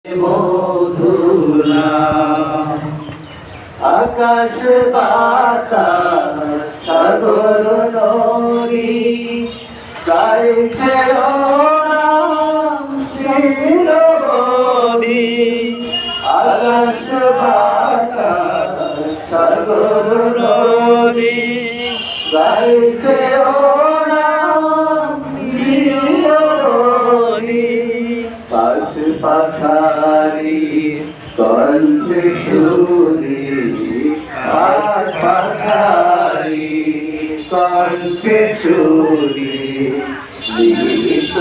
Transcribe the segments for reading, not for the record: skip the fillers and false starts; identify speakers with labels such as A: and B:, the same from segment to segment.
A: মধুরা আকাশ বাতাস সাগর নদী গাইছে ওরাম চিরবদি আকাশ বাতাস সাগর নদী গাইছে ওরাম চিরবদি পাখ পাখারি কণ্ঠে শুনি পাখ পাখারি কণ্ঠে শুনি লিখিত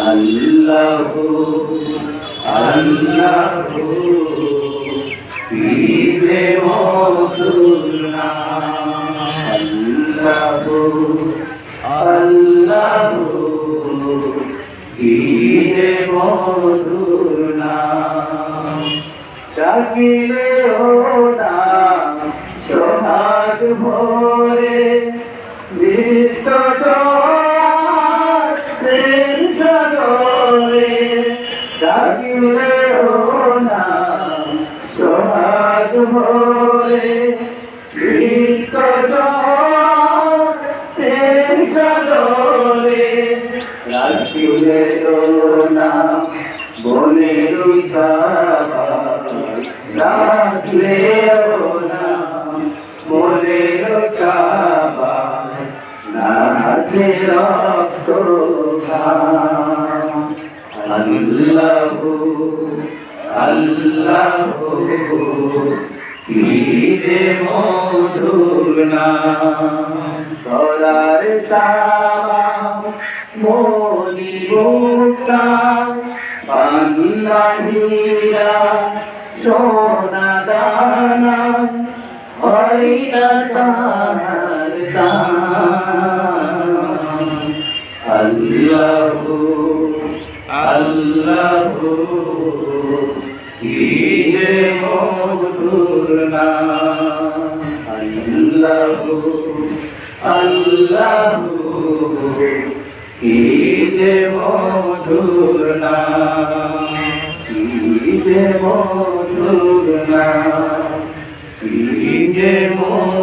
A: আল্লাহু আল্লাহু পীরে মধুর নাম আল্লাহু আল্লাহু পীরে মধুর নাম ডাকিলে ও নাম সোহাগ ভোরে নিত্য সাগরে ডাকিলে ও নাম সোহাগ ভোরে নিত্য সাগরে রাখিলে ও নাম বনের রাখলে ও নাম বনের নাচে রক্ত আল্লাহু আল্লাহু পীরে মধুর নাম করার তামাম মনি মুক্তা পান্না হীরা সোনা দানা হয় না তাহার দাম আল্লাহু আল্লাহু পীরে মধুর নাম আল্লাহু আল্লাহু পীরে মধুর নাম পীরে মধুর নাম পীরে মধুর